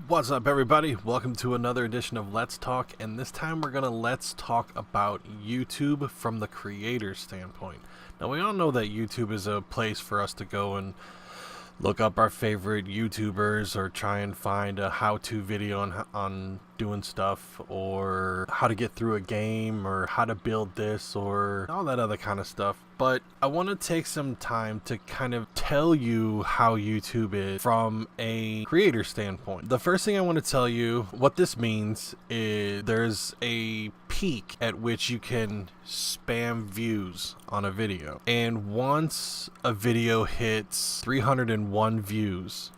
What's up, everybody? Welcome to another edition of Let's Talk, and this time we're gonna let's talk about YouTube from the creator standpoint. Now, we all know that YouTube is a place for us to go and look up our favorite YouTubers or try and find a how-to video on doing stuff, or how to get through a game, or how to build this, or all that other kind of stuff. But I want to take some time to kind of tell you how YouTube is from a creator standpoint. The first thing I want to tell you what this means is there's a peak at which you can spam views on a video, and once a video hits 301 views,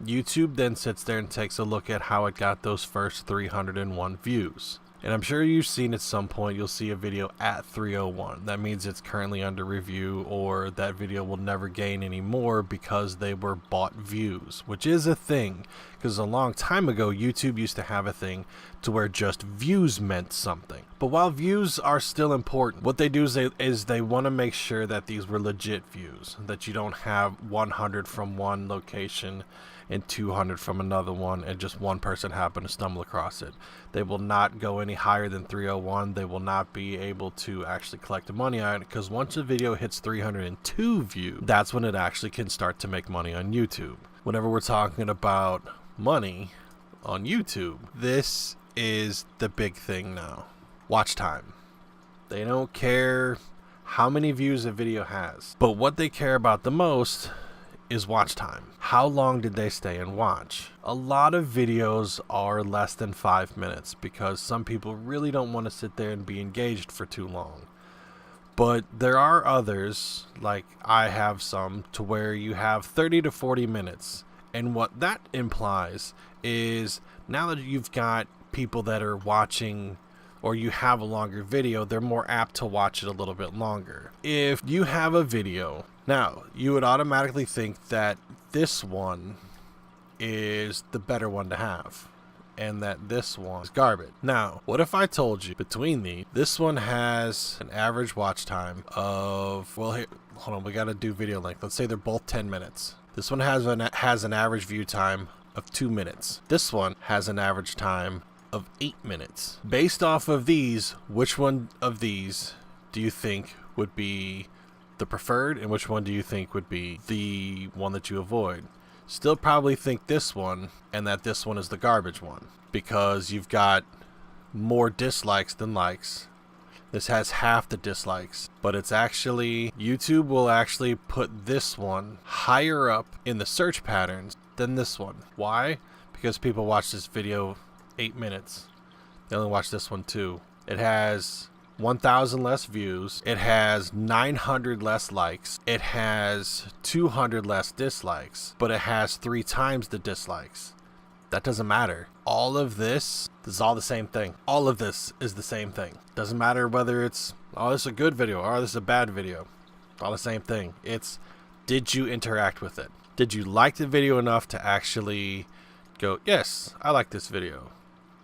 YouTube then sits there and takes a look at how it got those first 301 views. And I'm sure you've seen at some point, you'll see a video at 301. That means it's currently under review, or that video will never gain any more because they were bought views, which is a thing. Because a long time ago, YouTube used to have a thing to where just views meant something. But while views are still important, what they do is they want to make sure that these were legit views, that you don't have 100 from one location and 200 from another one, and just one person happened to stumble across it. They will not go any higher than 301. They will not be able to actually collect the money on it, because once a video hits 302 views, that's when it actually can start to make money on YouTube. Whenever we're talking about money on YouTube, this is the big thing now. Watch time. They don't care how many views a video has, but what they care about the most is watch time. How long did they stay and watch? A lot of videos are less than 5 minutes because some people really don't want to sit there and be engaged for too long. But there are others, like I have some, to where you have 30 to 40 minutes. And what that implies is now that you've got people that are watching, or you have a longer video, they're more apt to watch it a little bit longer. If you have a video, now you would automatically think that this one is the better one to have, and that this one is garbage. Now, what if I told you between this one has an average watch time of, well, here, hold on, we got to do video length. Let's say they're both 10 minutes. This one has an average view time of 2 minutes. This one has an average time of 8 minutes. Based off of these, which one of these do you think would be the preferred, and which one do you think would be the one that you avoid? Still probably think this one, and that this one is the garbage one, because you've got more dislikes than likes. This has half the dislikes, but it's actually, YouTube will actually put this one higher up in the search patterns than this one. Why? Because people watch this video 8 minutes. They only watch this one too. It has 1,000 less views. It has 900 less likes. It has 200 less dislikes, but it has 3 times the dislikes. That doesn't matter. All of this is all the same thing. All of this is the same thing. Doesn't matter whether it's, oh, this is a good video, or this is a bad video. It's all the same thing. It's, did you interact with it? Did you like the video enough to actually go, yes, I like this video?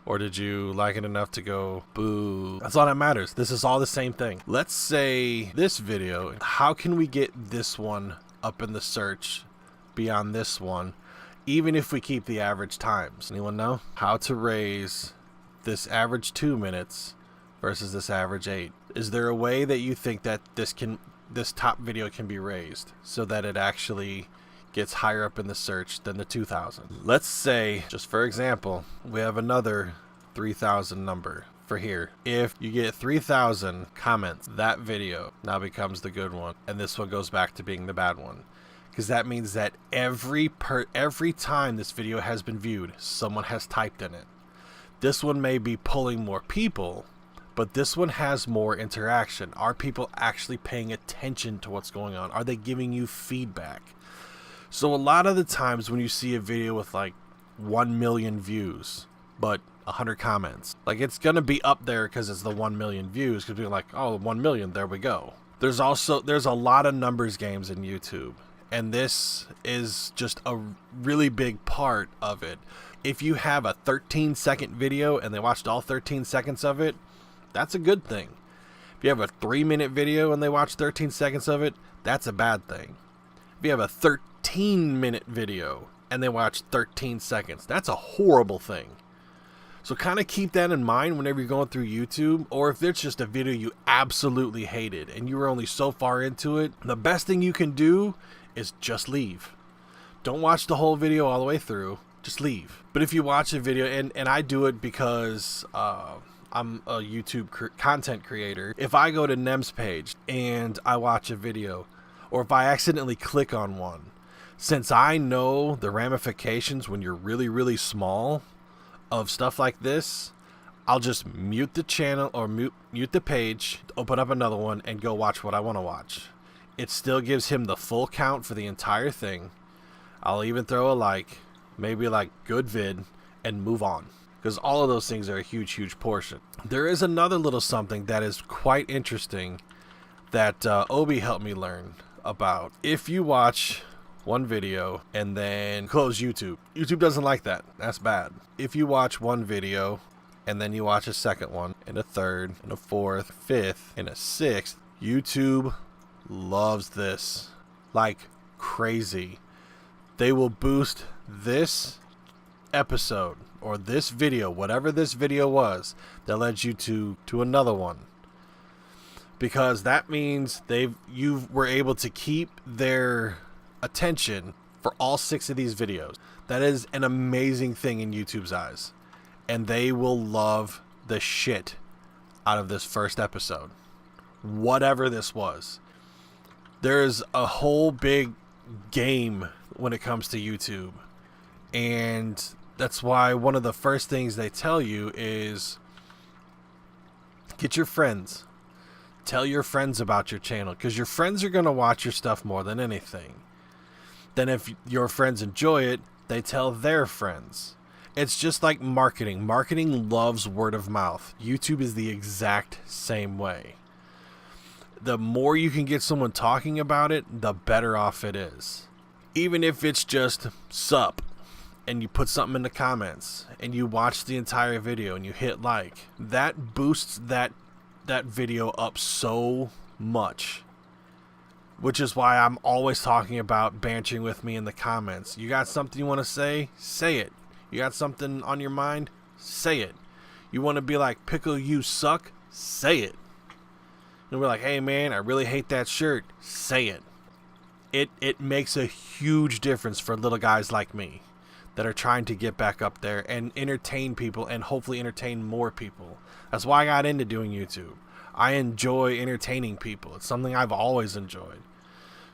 Or did you like it enough to go, boo? That's all that matters. This is all the same thing. Let's say this video, how can we get this one up in the search beyond this one, even if we keep the average times? Anyone know? How to raise this average 2 minutes versus this average 8? Is there a way that you think that this top video can be raised so that it actually gets higher up in the search than the 2,000? Let's say, just for example, we have another 3,000 number for here. If you get 3,000 comments, that video now becomes the good one, and this one goes back to being the bad one. Because that means that every time this video has been viewed, someone has typed in it. This one may be pulling more people, but this one has more interaction. Are people actually paying attention to what's going on? Are they giving you feedback? So a lot of the times when you see a video with like 1 million views, but 100 comments, like, it's going to be up there because it's the 1 million views, because people are like, oh, 1 million, there we go. There's a lot of numbers games in YouTube, and this is just a really big part of it. If you have a 13-second video and they watched all 13 seconds of it, that's a good thing. If you have a 3-minute video and they watched 13 seconds of it, that's a bad thing. If you have a 13-minute video and they watch 13 seconds. That's a horrible thing. So kind of keep that in mind whenever you're going through YouTube, or if it's just a video you absolutely hated and you were only so far into it, the best thing you can do is just leave. Don't watch the whole video all the way through, just leave. But if you watch a video, and I do it because I'm a YouTube content creator, if I go to Nem's page and I watch a video, or if I accidentally click on one, since I know the ramifications when you're really, really small of stuff like this, I'll just mute the channel or mute the page, open up another one, and go watch what I want to watch. It still gives him the full count for the entire thing. I'll even throw a like, maybe like good vid, and move on, because all of those things are a huge, huge portion. There is another little something that is quite interesting that Obi helped me learn about. If you watch one video and then close YouTube, YouTube doesn't like that. That's bad. If you watch one video and then you watch a second one and a third and a fourth, fifth, and a sixth, YouTube loves this like crazy. They will boost this episode or this video, whatever this video was, that led you to another one, because that means you were able to keep their attention for all 6 of these videos. That is an amazing thing in YouTube's eyes, and they will love the shit out of this first episode, whatever this was. There's a whole big game when it comes to YouTube, and that's why one of the first things they tell you is get your friends. Tell your friends about your channel, because your friends are going to watch your stuff more than anything. Then if your friends enjoy it, they tell their friends. It's just like marketing. Marketing loves word of mouth. YouTube is the exact same way. The more you can get someone talking about it, the better off it is. Even if it's just sup, and you put something in the comments, and you watch the entire video, and you hit like, that boosts that video up so much. Which is why I'm always talking about bantering with me in the comments. You got something you want to say? Say it. You got something on your mind? Say it. You want to be like, Pickle, you suck? Say it. And we're like, hey man, I really hate that shirt. Say it. It makes a huge difference for little guys like me that are trying to get back up there and entertain people, and hopefully entertain more people. That's why I got into doing YouTube. I enjoy entertaining people. It's something I've always enjoyed.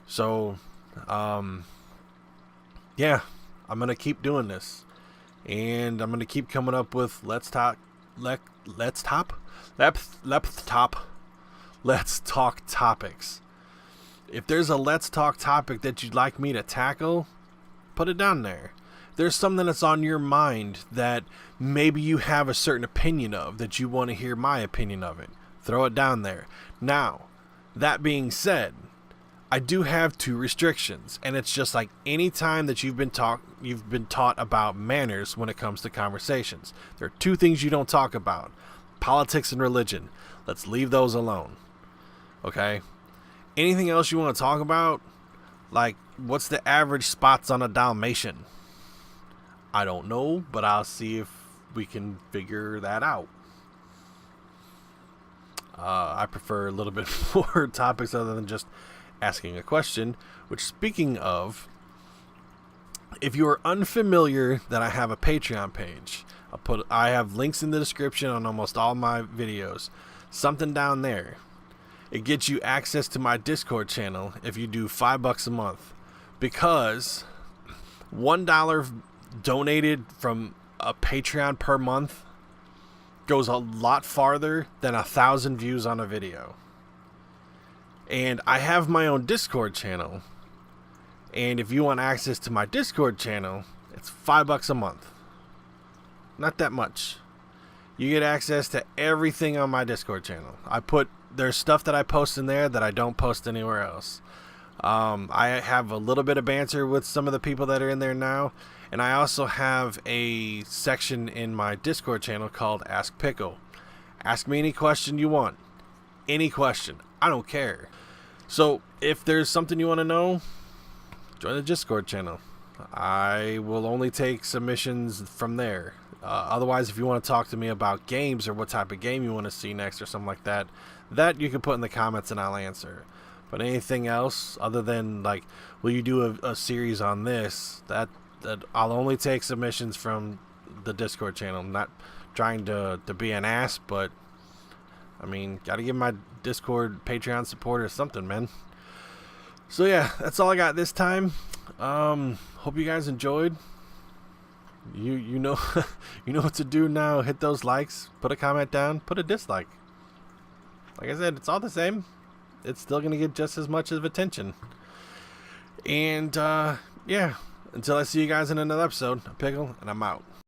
So, yeah, I'm going to keep doing this. And I'm going to keep coming up with let's talk topics. If there's a let's talk topic that you'd like me to tackle, put it down there. There's something that's on your mind that maybe you have a certain opinion of, that you want to hear my opinion of it. Throw it down there. Now, that being said, I do have 2 restrictions, and it's just like any time that you've been taught about manners when it comes to conversations. There are 2 things you don't talk about: politics and religion. Let's leave those alone. Okay? Anything else you want to talk about? Like, what's the average spots on a Dalmatian? I don't know, but I'll see if we can figure that out. I prefer a little bit more topics other than just asking a question, which, speaking of, if you are unfamiliar that I have a Patreon page, I have links in the description on almost all my videos. Something down there. It gets you access to my Discord channel if you do $5 a month, because $1 donated from a Patreon per month goes a lot farther than 1,000 views on a video. And I have my own Discord channel, and if you want access to my Discord channel, it's $5 a month. Not that much. You get access to everything on my Discord channel. There's stuff that I post in there that I don't post anywhere else. I have a little bit of banter with some of the people that are in there now, and I also have a section in my Discord channel called Ask Pickle. Ask me any question you want. Any question. I don't care. So if there's something you want to know, join the Discord channel. I will only take submissions from there. Otherwise, if you want to talk to me about games or what type of game you want to see next or something like that, that you can put in the comments and I'll answer. But anything else other than like, will you do a series on this? That I'll only take submissions from the Discord channel. I'm not trying to be an ass, but I mean, gotta give my Discord Patreon supporters something, man. So yeah, that's all I got this time. Hope you guys enjoyed. You know you know what to do now. Hit those likes, put a comment down, put a dislike. Like I said, it's all the same. It's still gonna get just as much of attention. And yeah, until I see you guys in another episode, I'm Pickle, and I'm out.